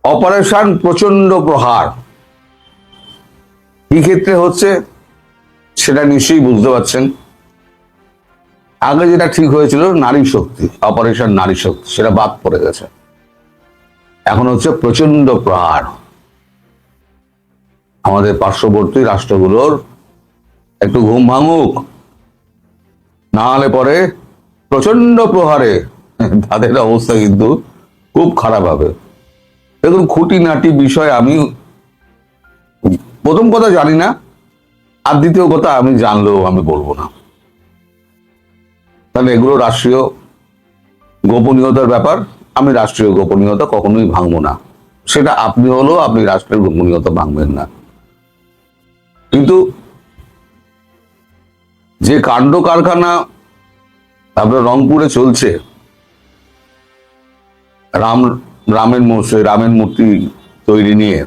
Operation প্রচন্ড প্রহার কি ক্ষেত্রে হচ্ছে সেটা নিশ্চয়ই বুঝতে পারছেন। আগে যেটা ঠিক হয়েছিল নারী শক্তি, অপারেশন নারী শক্তি, সেটা বাদ পড়ে গেছে। এখন হচ্ছে প্রচন্ড প্রহার। আমাদের পার্শ্ববর্তী রাষ্ট্রগুলোর একটু ঘুম ভাঙুক, না হলে পরে প্রচন্ড প্রহারে তাদের অবস্থা কিন্তু খুব খারাপ হবে। দেখুন, খুঁটিনাটি বিষয় আমি প্রথম কথা জানি না, আর দ্বিতীয় কথা আমি জানলেও আমি বলবো না, কারণ এগুলো রাষ্ট্রীয় গোপনীয়তার ব্যাপার। আমি রাষ্ট্রীয় গোপনীয়তা কখনোই ভাঙবো না। সেটা আপনি হলেও আপনি রাষ্ট্রের গোপনীয়তা ভাঙবেন না। কিন্তু যে কাণ্ড কারখানা আপনার রংপুরে চলছে, রামের মূর্তি তৈরি নিয়ে,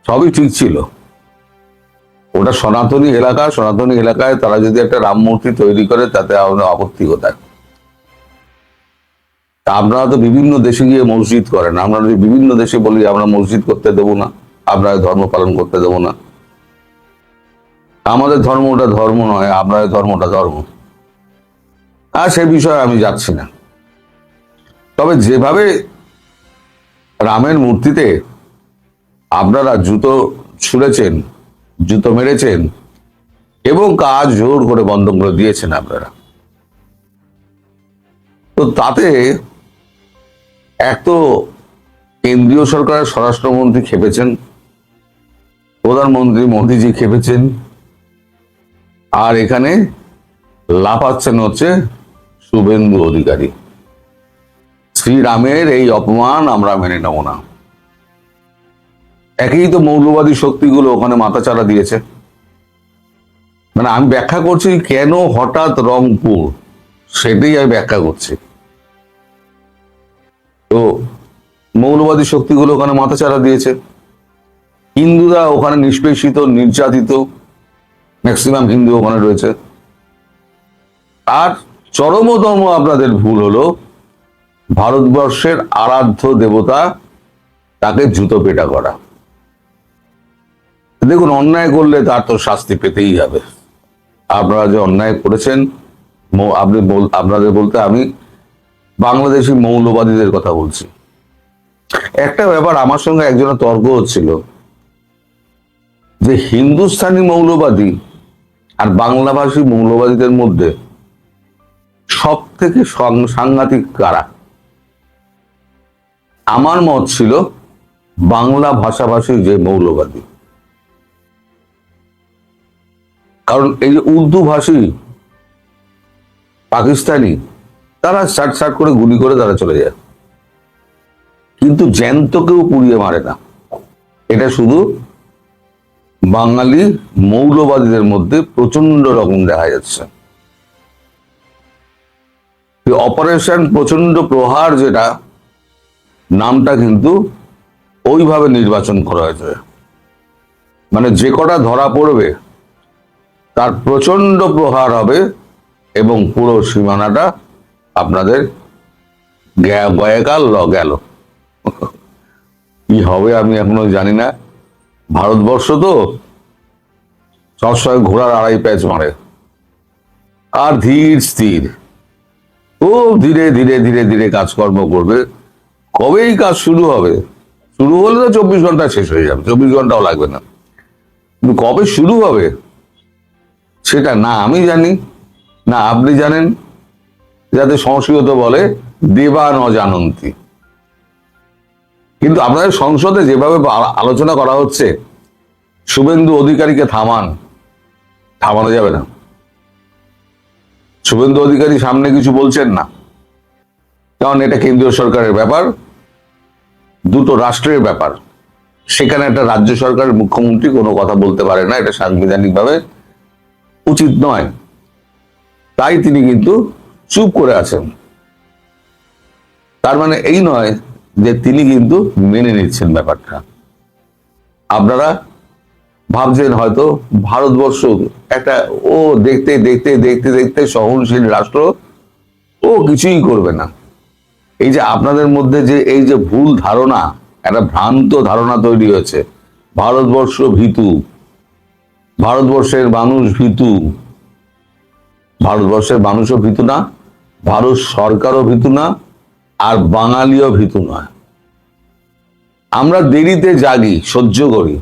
সবই ঠিক ছিল। ওটা সনাতনী এলাকায় তারা যদি একটা রাম মূর্তি তৈরি করে তাতে আমাদের আপত্তি কোথায়? আপনারা তো বিভিন্ন দেশে গিয়ে মসজিদ করেন, আমরা যদি বিভিন্ন দেশে বলি আমরা মসজিদ করতে দেবো না, আপনারা ধর্ম পালন করতে দেবো না, আমাদের ধর্মটা ধর্ম নয়, আপনাদের ধর্মটা ধর্ম। আর সে বিষয়ে আমি যাচ্ছি না। তবে যেভাবে রামের মূর্তিতে আপনারা জুতো ছুঁড়েছেন, জুতো মেরেছেন এবং কাজ জোর করে বন্ধ করে দিয়েছেন আপনারা, তো তাতে এক তো কেন্দ্রীয় সরকারের স্বরাষ্ট্রমন্ত্রী খেপেছেন, প্রধানমন্ত্রী মোদীজি খেপেছেন, আর এখানে লাফাচ্ছেন হচ্ছে শুভেন্দু অধিকারী। শ্রীরামের এই অপমান আমরা মেনে নেব না। একই তো মৌলবাদী শক্তিগুলো ওখানে মাথাচাড়া দিয়েছে। মানে আমি ব্যাখ্যা করছি কেন হঠাৎ রংপুর, সেটাই আমি ব্যাখ্যা করছি। তো মৌলবাদী শক্তিগুলো ওখানে মাথাচাড়া দিয়েছে, হিন্দুরা ওখানে নিষ্পেষিত, নির্যাতিত, ম্যাক্সিমাম হিন্দু ওখানে রয়েছে। আর চরমতম আপনাদের ভুল হলো ভারতবর্ষের আরাধ্য দেবতা তাকে জুতো পেটা করা। দেখুন, অন্যায় করলে তার তো শাস্তি পেতেই হবে। আপনারা যে অন্যায় করেছেন, আপনাদের বলতে আমি বাংলাদেশি মৌলবাদীদের কথা বলছি। একটা ব্যাপার, আমার সঙ্গে একজনের তর্ক হচ্ছিল যে হিন্দুস্তানি মৌলবাদী আর বাংলাভাষী মৌলবাদীদের মধ্যে সব থেকে সাংঘাতিক কারা। আমার মত ছিল বাংলা ভাষাভাষী যে মৌলবাদী, কারণ এই যে উর্দু ভাষী পাকিস্তানি, তারা সাট করে গুলি করে তারা চলে যায়, কিন্তু জ্যান্ত কেউ পুড়িয়ে মারে না। এটা শুধু বাঙালি মৌলবাদীদের মধ্যে প্রচন্ড রকম দেখা যাচ্ছে। অপারেশন প্রচন্ড প্রহার যেটা নামটা কিন্তু ওইভাবে নির্বাচন করা হয়েছে, মানে যে কটা ধরা পড়বে তার প্রচন্ড প্রহার হবে এবং পুরো সীমানাটা আপনাদের গেল। কি হবে আমি এখনো জানি না। ভারতবর্ষ তো সবসময় ঘোড়ার আড়াই প্যাচ মারে, আর ধীর স্থির খুব ধীরে ধীরে ধীরে ধীরে কাজকর্ম করবে। কবেই কাজ শুরু হবে? শুরু হলে তো 24 ঘন্টা শেষ হয়ে যাবে, 24 ঘন্টাও লাগবে না, কিন্তু কবে শুরু হবে সেটা না আমি জানি না আপনি জানেন। যাতে সংস্কৃত বলে দেবা ন জানন্তি। কিন্তু আপনাদের সংসদে যেভাবে আলোচনা করা হচ্ছে, শুভেন্দু অধিকারীকে থামানো যাবে না। শুভেন্দু অধিকারী সামনে কিছু বলছেন না, কারণ এটা কেন্দ্রীয় সরকারের ব্যাপার, দুটো রাষ্ট্রের ব্যাপার। সেখানে একটা রাজ্য সরকারের মুখ্যমন্ত্রী কোনো কথা বলতে পারে না, এটা সাংবিধানিকভাবে উচিত নয়। তাই তিনি কিন্তু চুপ করে আছেন। তার মানে এই নয় যে তিনি কিন্তু মেনে নিচ্ছেন ব্যাপারটা। আপনারা ভাবছেন হয়তো ভারতবর্ষ একটা দেখতে দেখতে দেখতে দেখতে সহনশীল রাষ্ট্র, ও কিছুই করবে না। এই যে আপনাদের মধ্যে যে এই যে ভুল ধারণা, একটা ভ্রান্ত ধারণা তৈরি হয়েছে, ভারতবর্ষ ভীতু, ভারতবর্ষের মানুষ ভীতু। ভারতবর্ষের মানুষও ভীতু না, ভারত সরকারও ভীতু না, আর বাঙালিও ভীতু নয়। আমরা দেরিতে জাগি, সহ্য করি,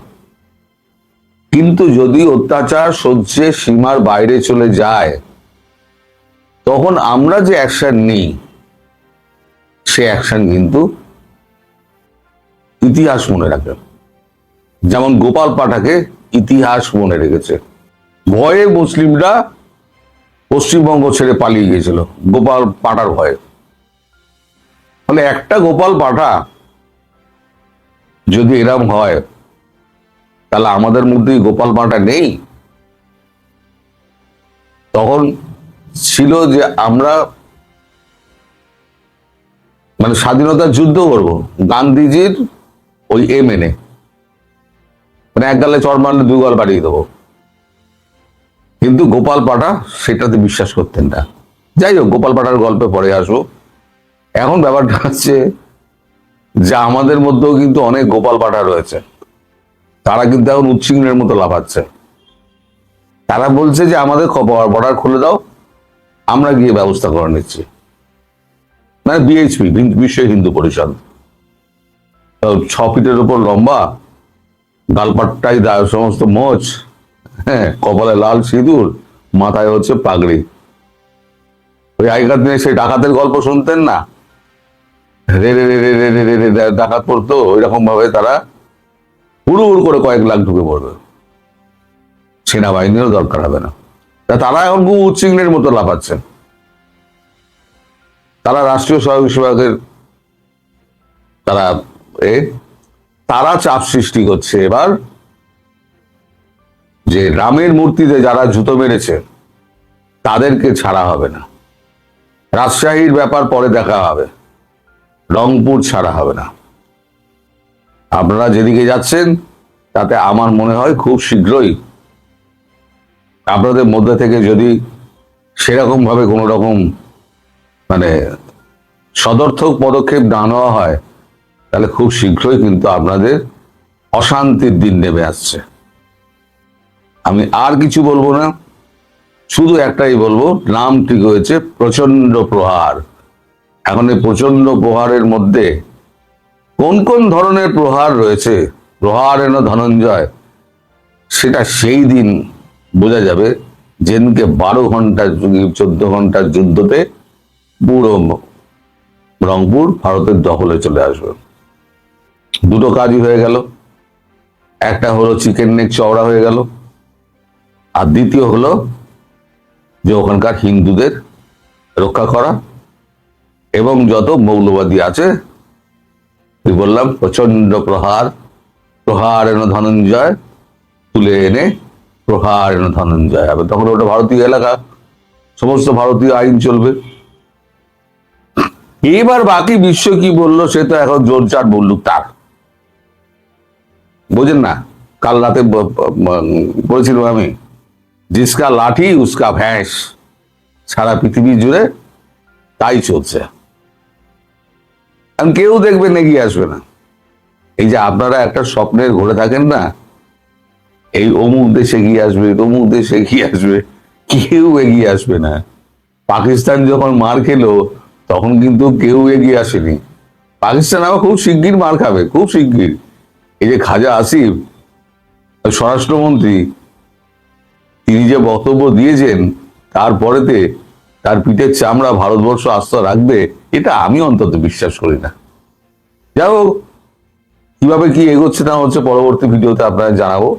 কিন্তু যদি অত্যাচার সহ্যের সীমার বাইরে চলে যায়, তখন আমরা যে অ্যাকশন নিই, সে অ্যাকশন কিন্তু ইতিহাস মনে রাখে। যেমন গোপাল পাঠাকে ইতিহাস মনে রেখেছে। ভয়ে মুসলিমরা পশ্চিমবঙ্গ ছেড়ে পালিয়ে গিয়েছিল গোপাল পাঠার ভয়ে। ফলে একটা গোপাল পাঠা যদি এরম হয়, তাহলে আমাদের মধ্যে গোপাল পাঠা নেই। তখন ছিল যে আমরা মানে স্বাধীনতার যুদ্ধ করব গান্ধীজির ওই মেনে, মানে এক গালে চড় মারলে দুই গাল বাড়িয়ে দেবো। কিন্তু গোপাল পাঠা সেটাতে বিশ্বাস করতেন না। যাই হোক, গোপাল পাঠার গল্পে পরে আসবো। এখন ব্যাপারটা হচ্ছে যে আমাদের মধ্যেও কিন্তু অনেক গোপাল পাঠা রয়েছে। তারা কিন্তু এখন উচ্ছিংড়ের মতো লাফাচ্ছে। তারা বলছে যে আমাদের বর্ডার খুলে দাও, আমরা গিয়ে ব্যবস্থা করে নিচ্ছি। মানে বিএইচপি, বিশ্ব হিন্দু পরিষদ, 6 ফিটের উপর লম্বা, গালপাট্টাই সমস্ত মোচ, হ্যাঁ, কপালে লাল সিঁদুর, মাথায় হচ্ছে পাগড়ি। ওই আগেকার দিনে সেই ডাকাতের গল্প শুনতেন না, রে রে রে রে রে রে রে রে ডাকাত পড়তো, ওই রকম ভাবে তারা হুড় হুড় করে কয়েক লাখ ঢুকে পড়বে। সেনাবাহিনীরও দরকার হবে না। তারা এখন খুব উচ্চিংড়ের মতো লাফাচ্ছেন। তারা রাষ্ট্রীয় স্বয়ংসেবকের তারা চাপ সৃষ্টি করছে এবার, যে রামের মূর্তিতে যারা জুতো মেরেছে তাদেরকে ছাড়া হবে না। রাজশাহীর ব্যাপার পরে দেখা হবে, রংপুর ছাড়া হবে না। আপনারা যেদিকে যাচ্ছেন তাতে আমার মনে হয় খুব শীঘ্রই আপনাদের মধ্যে থেকে যদি সেরকম ভাবে কোনো রকম মানে সদর্থক পদক্ষেপ না নেওয়া হয়, তাহলে খুব শীঘ্রই কিন্তু আপনাদের অশান্তির দিন নেমে আসছে। আমি আর কিছু বলবো না, শুধু একটাই বলবো, নাম ঠিক হয়েছে প্রচন্ড প্রহার। এখন এই প্রচন্ড প্রহারের মধ্যে কোন কোন ধরনের প্রহার রয়েছে, প্রহার এন ধনঞ্জয়, সেটা সেই দিন বোঝা যাবে যেদিনকে 12 ঘন্টা 14 ঘন্টার যুদ্ধতে পুরো রংপুর ভারতের দখলে চলে আসবে। দুটো কাজই হয়ে গেল। একটা হলো চিকেন নেক চওড়া হয়ে গেল, আর দ্বিতীয় হলো যে ওখানকার হিন্দুদের রক্ষা করা, এবং যত মৌলবাদী আছে, বললাম প্রচন্ড প্রহার, প্রহার এন ধনঞ্জয়, তুলে এনে প্রহার এন ধনঞ্জয় হবে। তখন ওটা ভারতীয় এলাকা, সমস্ত ভারতীয় আইন চলবে। এবার বাকি বিশ্ব কি বললো সে তো এখন জোরজার বললুক তার, বোঝেন না? কাল রাতে বলেছিলাম আমি, জিসকা লাঠি উসকা ভ্যাঁস। সারা পৃথিবী জুড়ে তাই চলছে। কেউ দেখবেন এগিয়ে আসবে না। এই যে আপনারা একটা স্বপ্নের ঘুরে থাকেন না, এই অমুক দেশ এগিয়ে আসবে, তমুক দেশ এগিয়ে আসবে, কেউ এগিয়ে আসবে না। পাকিস্তান যখন মার খেলো তখন কিন্তু কেউ এগিয়ে আসেনি। পাকিস্তান আবার খুব শিগগির মার খাবে, খুব শিগগির। এই যে খাজা আসিফ স্বরাষ্ট্রমন্ত্রী, তিনি যে বক্তব্য দিয়েছেন, তারপরেতে তার পিঠের চামড়া ভারতবর্ষ আস্থ রাখবে, এটা আমি অন্তত বিশ্বাস করি না। যাই হোক, কিভাবে কি এগোচ্ছে না হচ্ছে পরবর্তী ভিডিওতে আপনারা জানাবো।